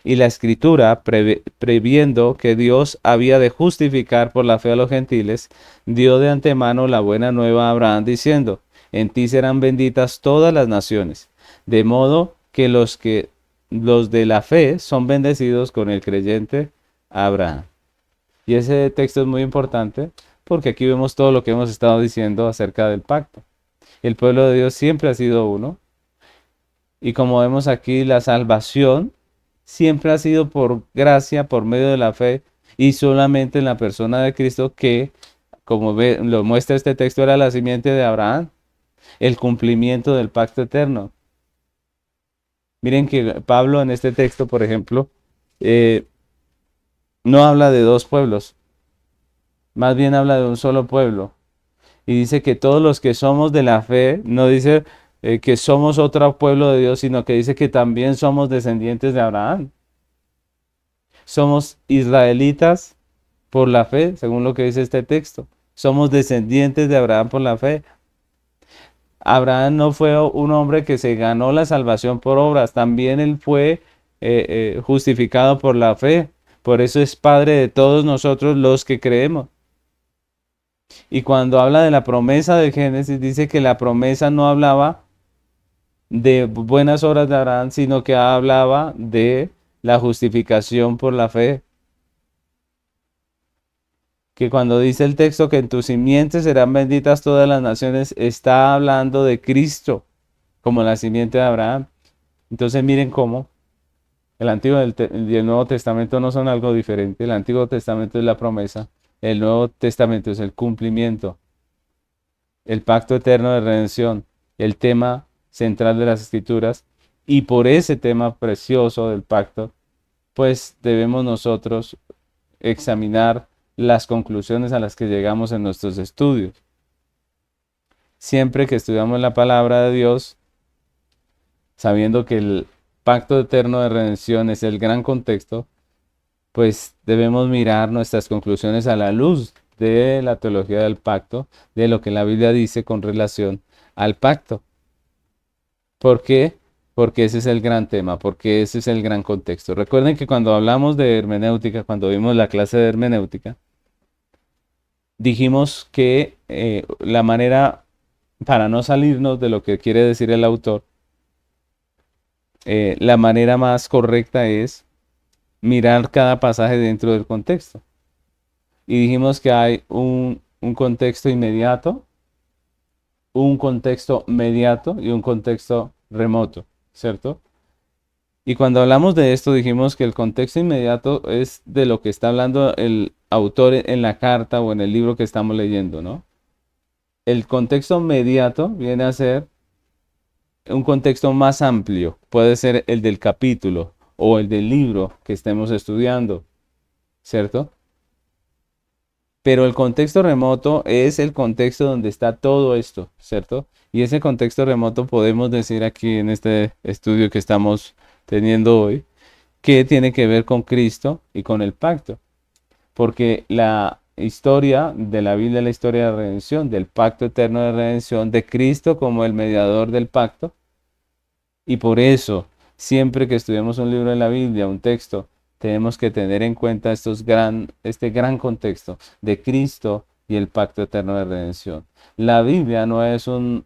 Y la escritura, previendo que Dios había de justificar por la fe a los gentiles, dio de antemano la buena nueva a Abraham, diciendo: En ti serán benditas todas las naciones. De modo que los que los de la fe son bendecidos con el creyente Abraham. Y ese texto es muy importante porque aquí vemos todo lo que hemos estado diciendo acerca del pacto. El pueblo de Dios siempre ha sido uno. Y como vemos aquí, la salvación siempre ha sido por gracia, por medio de la fe y solamente en la persona de Cristo que, como lo muestra este texto, era la simiente de Abraham, el cumplimiento del pacto eterno. Miren que Pablo en este texto, por ejemplo, eh, no habla de dos pueblos, más bien habla de un solo pueblo. Y dice que todos los que somos de la fe, no dice que somos otro pueblo de Dios, sino que dice que también somos descendientes de Abraham. Somos israelitas por la fe, según lo que dice este texto. Somos descendientes de Abraham por la fe. Abraham no fue un hombre que se ganó la salvación por obras, también él fue justificado por la fe. Por eso es padre de todos nosotros los que creemos. Y cuando habla de la promesa de Génesis, dice que la promesa no hablaba de buenas obras de Abraham, sino que hablaba de la justificación por la fe. Que cuando dice el texto que en tus simientes serán benditas todas las naciones, está hablando de Cristo como la simiente de Abraham. Entonces miren cómo el Antiguo y el Nuevo Testamento no son algo diferente. El Antiguo Testamento es la promesa, el Nuevo Testamento es el cumplimiento, el pacto eterno de redención, el tema central de las Escrituras. Y por ese tema precioso del pacto, pues debemos nosotros examinar las conclusiones a las que llegamos en nuestros estudios. Siempre que estudiamos la palabra de Dios, sabiendo que el pacto eterno de redención es el gran contexto, pues debemos mirar nuestras conclusiones a la luz de la teología del pacto, de lo que la Biblia dice con relación al pacto. ¿Por qué? Porque ese es el gran tema, porque ese es el gran contexto. Recuerden que cuando hablamos de hermenéutica, cuando vimos la clase de hermenéutica, dijimos que la manera, para no salirnos de lo que quiere decir el autor, la manera más correcta es mirar cada pasaje dentro del contexto. Y dijimos que hay un contexto inmediato, un contexto mediato y un contexto remoto, ¿cierto? Y cuando hablamos de esto dijimos que el contexto inmediato es de lo que está hablando el autor en la carta o en el libro que estamos leyendo, ¿no? El contexto mediato viene a ser un contexto más amplio, puede ser el del capítulo o el del libro que estemos estudiando, ¿cierto? Pero el contexto remoto es el contexto donde está todo esto, ¿cierto? Y ese contexto remoto podemos decir aquí en este estudio que estamos teniendo hoy, que tiene que ver con Cristo y con el pacto. Porque la historia de la Biblia es la historia de redención, del pacto eterno de redención, de Cristo como el mediador del pacto. Y por eso, siempre que estudiamos un libro de la Biblia, un texto, tenemos que tener en cuenta este gran contexto de Cristo y el pacto eterno de redención. La Biblia no es un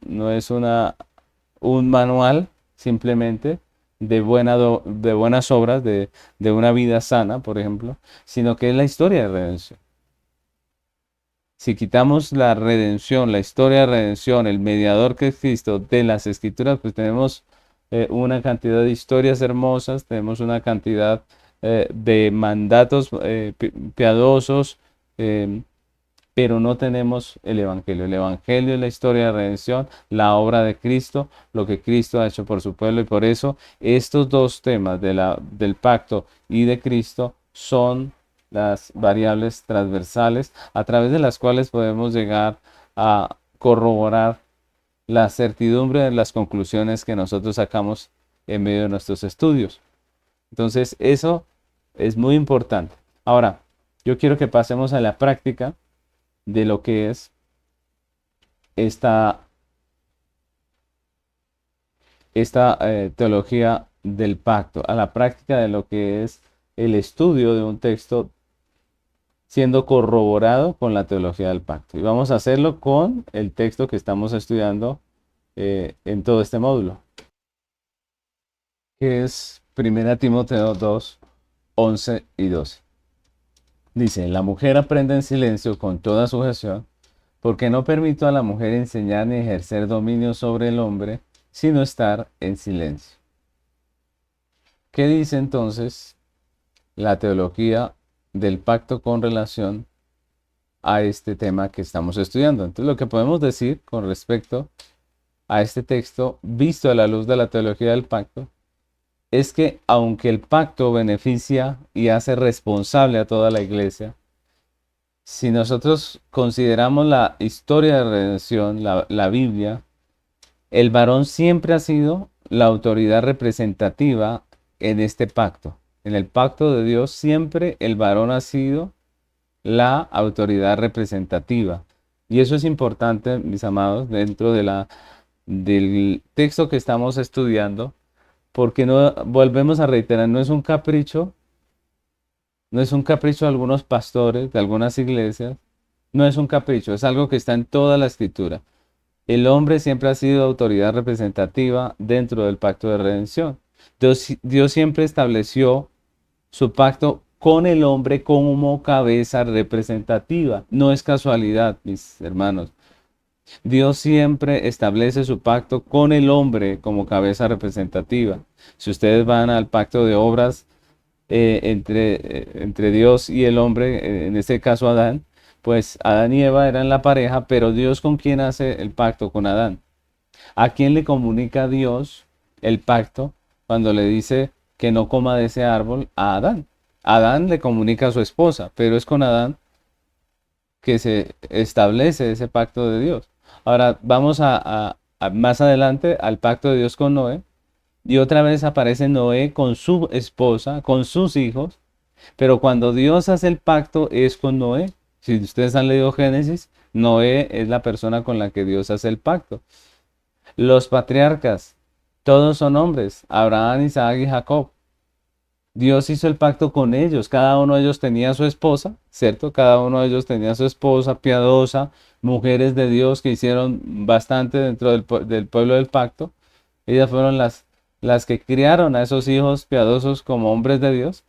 manual simplemente de buenas obras, de una vida sana, por ejemplo, sino que es la historia de redención. Si quitamos la redención, la historia de redención, el mediador que es Cristo de las Escrituras, pues tenemos una cantidad de historias hermosas, tenemos una cantidad de mandatos piadosos, eh, pero no tenemos el Evangelio. El Evangelio es la historia de redención, la obra de Cristo, lo que Cristo ha hecho por su pueblo, y por eso estos dos temas del pacto y de Cristo son las variables transversales a través de las cuales podemos llegar a corroborar la certidumbre de las conclusiones que nosotros sacamos en medio de nuestros estudios. Entonces, eso es muy importante. Ahora, yo quiero que pasemos a la práctica de lo que es esta, esta teología del pacto, a la práctica de lo que es el estudio de un texto siendo corroborado con la teología del pacto. Y vamos a hacerlo con el texto que estamos estudiando en todo este módulo, que es Primera Timoteo 2, 11 y 12. Dice, la mujer aprende en silencio con toda sujeción, porque no permito a la mujer enseñar ni ejercer dominio sobre el hombre, sino estar en silencio. ¿Qué dice entonces la teología del pacto con relación a este tema que estamos estudiando? Entonces, lo que podemos decir con respecto a este texto, visto a la luz de la teología del pacto, es que aunque el pacto beneficia y hace responsable a toda la iglesia, si nosotros consideramos la historia de redención, la Biblia, el varón siempre ha sido la autoridad representativa en este pacto. En el pacto de Dios siempre el varón ha sido la autoridad representativa. Y eso es importante, mis amados, dentro del texto que estamos estudiando, porque no volvemos a reiterar, no es un capricho de algunos pastores, de algunas iglesias, no es un capricho, es algo que está en toda la escritura. El hombre siempre ha sido autoridad representativa dentro del pacto de redención. Dios siempre estableció su pacto con el hombre como cabeza representativa. No es casualidad, mis hermanos. Dios siempre establece su pacto con el hombre como cabeza representativa. Si ustedes van al pacto de obras entre Dios y el hombre, en este caso Adán, pues Adán y Eva eran la pareja, pero Dios, ¿con quién hace el pacto? Con Adán. ¿A quién le comunica Dios el pacto cuando le dice que no coma de ese árbol? A Adán. Adán le comunica a su esposa, pero es con Adán que se establece ese pacto de Dios. Ahora vamos a más adelante al pacto de Dios con Noé. Y otra vez aparece Noé con su esposa, con sus hijos. Pero cuando Dios hace el pacto es con Noé. Si ustedes han leído Génesis, Noé es la persona con la que Dios hace el pacto. Los patriarcas, todos son hombres, Abraham, Isaac y Jacob. Dios hizo el pacto con ellos, cada uno de ellos tenía su esposa, ¿cierto? Cada uno de ellos tenía su esposa piadosa, mujeres de Dios que hicieron bastante dentro del pueblo del pacto. Ellas fueron las que criaron a esos hijos piadosos como hombres de Dios,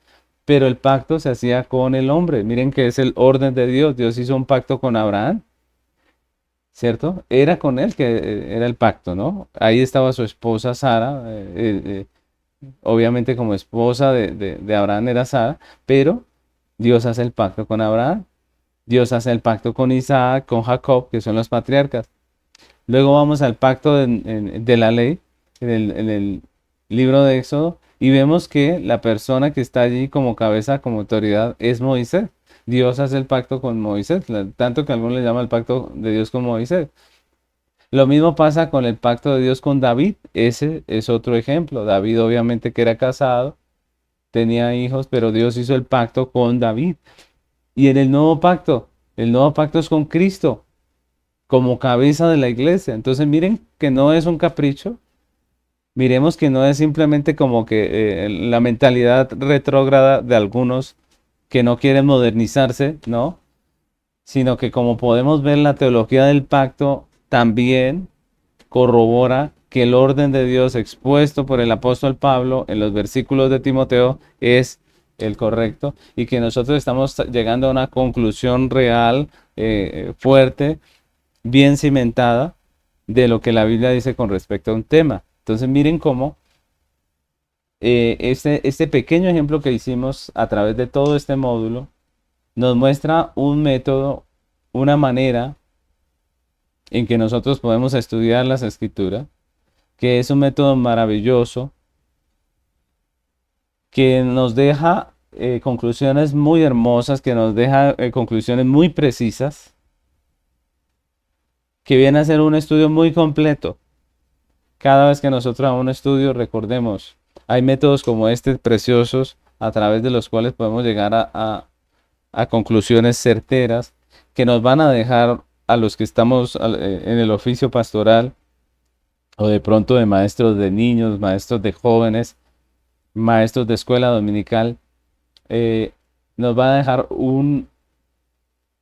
pero el pacto se hacía con el hombre. Miren que es el orden de Dios. Dios hizo un pacto con Abraham, ¿cierto? Era con él que era el pacto, ¿no? Ahí estaba su esposa Sara, obviamente como esposa de Abraham era Sara, pero Dios hace el pacto con Abraham, Dios hace el pacto con Isaac, con Jacob, que son los patriarcas. Luego vamos al pacto de la ley, en el libro de Éxodo, y vemos que la persona que está allí como cabeza, como autoridad, es Moisés. Dios hace el pacto con Moisés, tanto que algunos le llaman el pacto de Dios con Moisés. Lo mismo pasa con el pacto de Dios con David. Ese es otro ejemplo. David obviamente que era casado, tenía hijos, pero Dios hizo el pacto con David. Y en el nuevo pacto es con Cristo, como cabeza de la iglesia. Entonces miren que no es un capricho. Miremos que no es simplemente como que la mentalidad retrógrada de algunos que no quieren modernizarse, ¿no? Sino que como podemos ver, la teología del pacto también corrobora que el orden de Dios expuesto por el apóstol Pablo en los versículos de Timoteo es el correcto y que nosotros estamos llegando a una conclusión real, fuerte, bien cimentada de lo que la Biblia dice con respecto a un tema. Entonces miren cómo este pequeño ejemplo que hicimos a través de todo este módulo nos muestra un método, una manera en que nosotros podemos estudiar las escrituras, que es un método maravilloso, que nos deja conclusiones muy hermosas, que nos deja conclusiones muy precisas, que viene a ser un estudio muy completo. Cada vez que nosotros hagamos un estudio, recordemos, hay métodos como este preciosos a través de los cuales podemos llegar a conclusiones certeras que nos van a dejar a los que estamos en el oficio pastoral o de pronto de maestros de niños, maestros de jóvenes, maestros de escuela dominical, nos va a dejar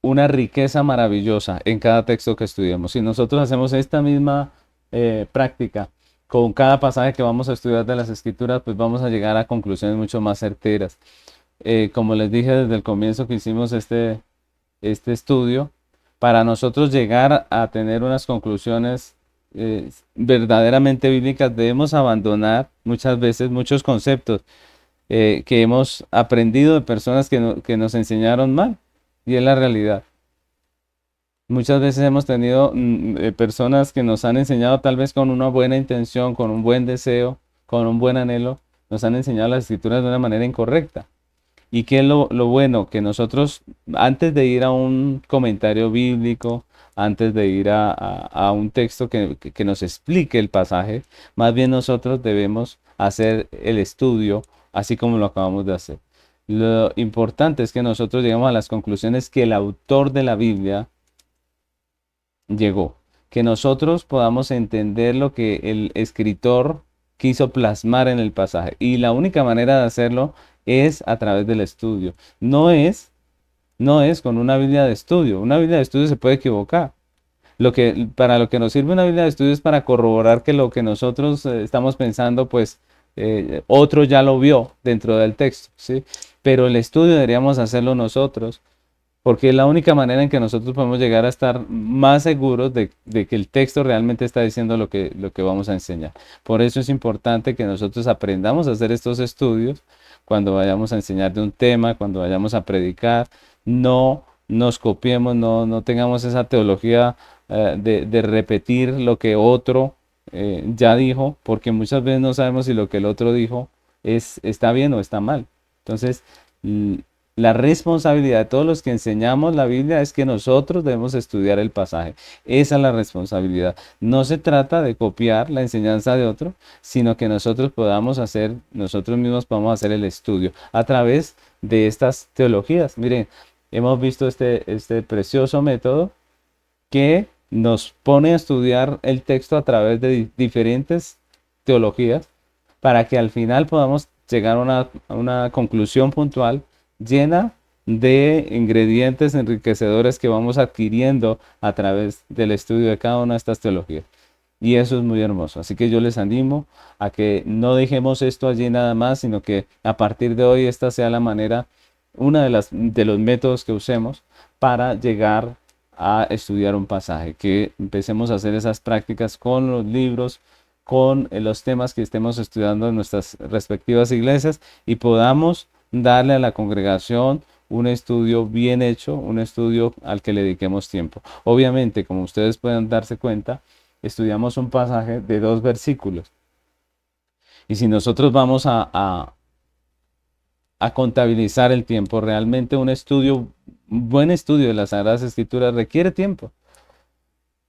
una riqueza maravillosa en cada texto que estudiemos. Si nosotros hacemos esta misma práctica con cada pasaje que vamos a estudiar de las Escrituras, pues vamos a llegar a conclusiones mucho más certeras. Como les dije desde el comienzo que hicimos este estudio, para nosotros llegar a tener unas conclusiones verdaderamente bíblicas, debemos abandonar muchas veces muchos conceptos que hemos aprendido de personas que nos enseñaron mal, y es la realidad. Muchas veces hemos tenido personas que nos han enseñado tal vez con una buena intención, con un buen deseo, con un buen anhelo, nos han enseñado las escrituras de una manera incorrecta. ¿Y qué es lo bueno? Que nosotros, antes de ir a un comentario bíblico, antes de ir a un texto que nos explique el pasaje, más bien nosotros debemos hacer el estudio, así como lo acabamos de hacer. Lo importante es que nosotros lleguemos a las conclusiones que el autor de la Biblia llegó, que nosotros podamos entender lo que el escritor quiso plasmar en el pasaje. Y la única manera de hacerlo es a través del estudio. No es con una Biblia de estudio. Una Biblia de estudio se puede equivocar. Para lo que nos sirve una Biblia de estudio es para corroborar que lo que nosotros estamos pensando, pues otro ya lo vio dentro del texto, ¿sí? Pero el estudio deberíamos hacerlo nosotros, porque es la única manera en que nosotros podemos llegar a estar más seguros de que el texto realmente está diciendo lo que vamos a enseñar. Por eso es importante que nosotros aprendamos a hacer estos estudios cuando vayamos a enseñar de un tema, cuando vayamos a predicar. No nos copiemos, no tengamos esa teología de repetir lo que otro ya dijo, porque muchas veces no sabemos si lo que el otro dijo está bien o está mal. Entonces, la responsabilidad de todos los que enseñamos la Biblia es que nosotros debemos estudiar el pasaje. Esa es la responsabilidad. No se trata de copiar la enseñanza de otro, sino que nosotros mismos podamos hacer el estudio a través de estas teologías. Miren, hemos visto este precioso método que nos pone a estudiar el texto a través de diferentes teologías para que al final podamos llegar a una conclusión puntual llena de ingredientes enriquecedores que vamos adquiriendo a través del estudio de cada una de estas teologías. Y eso es muy hermoso. Así que yo les animo a que no dejemos esto allí nada más, sino que a partir de hoy esta sea la manera, una de los métodos que usemos para llegar a estudiar un pasaje, que empecemos a hacer esas prácticas con los libros, con los temas que estemos estudiando en nuestras respectivas iglesias, y podamos darle a la congregación un estudio bien hecho, un estudio al que le dediquemos tiempo. Obviamente, como ustedes pueden darse cuenta, estudiamos un pasaje de 2 versículos. Y si nosotros vamos a contabilizar el tiempo, realmente un buen estudio de las Sagradas Escrituras requiere tiempo.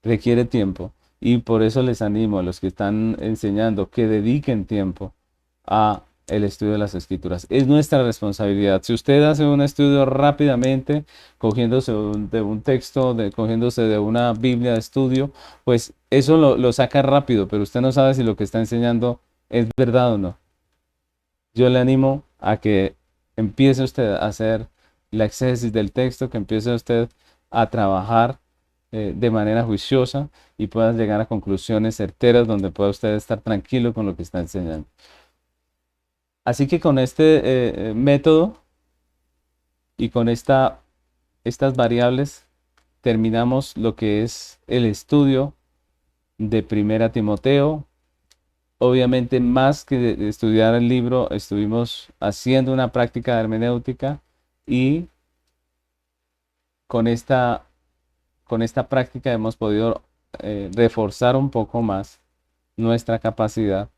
Requiere tiempo. Y por eso les animo a los que están enseñando que dediquen tiempo a el estudio de las Escrituras. Es nuestra responsabilidad. Si usted hace un estudio rápidamente, cogiéndose de un texto, cogiéndose de una Biblia de estudio, pues eso lo saca rápido, pero usted no sabe si lo que está enseñando es verdad o no. Yo le animo a que empiece usted a hacer la exégesis del texto, que empiece usted a trabajar de manera juiciosa y pueda llegar a conclusiones certeras donde pueda usted estar tranquilo con lo que está enseñando. Así que con este método y con estas variables terminamos lo que es el estudio de Primera Timoteo. Obviamente, más que estudiar el libro, estuvimos haciendo una práctica de hermenéutica, y con esta práctica hemos podido reforzar un poco más nuestra capacidad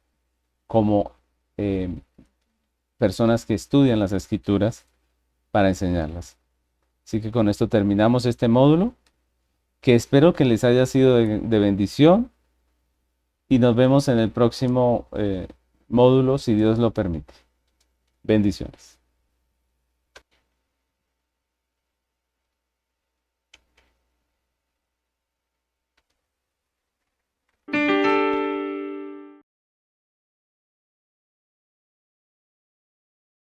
como personas que estudian las Escrituras para enseñarlas. Así que con esto terminamos este módulo, que espero que les haya sido de bendición, y nos vemos en el próximo módulo, si Dios lo permite. Bendiciones.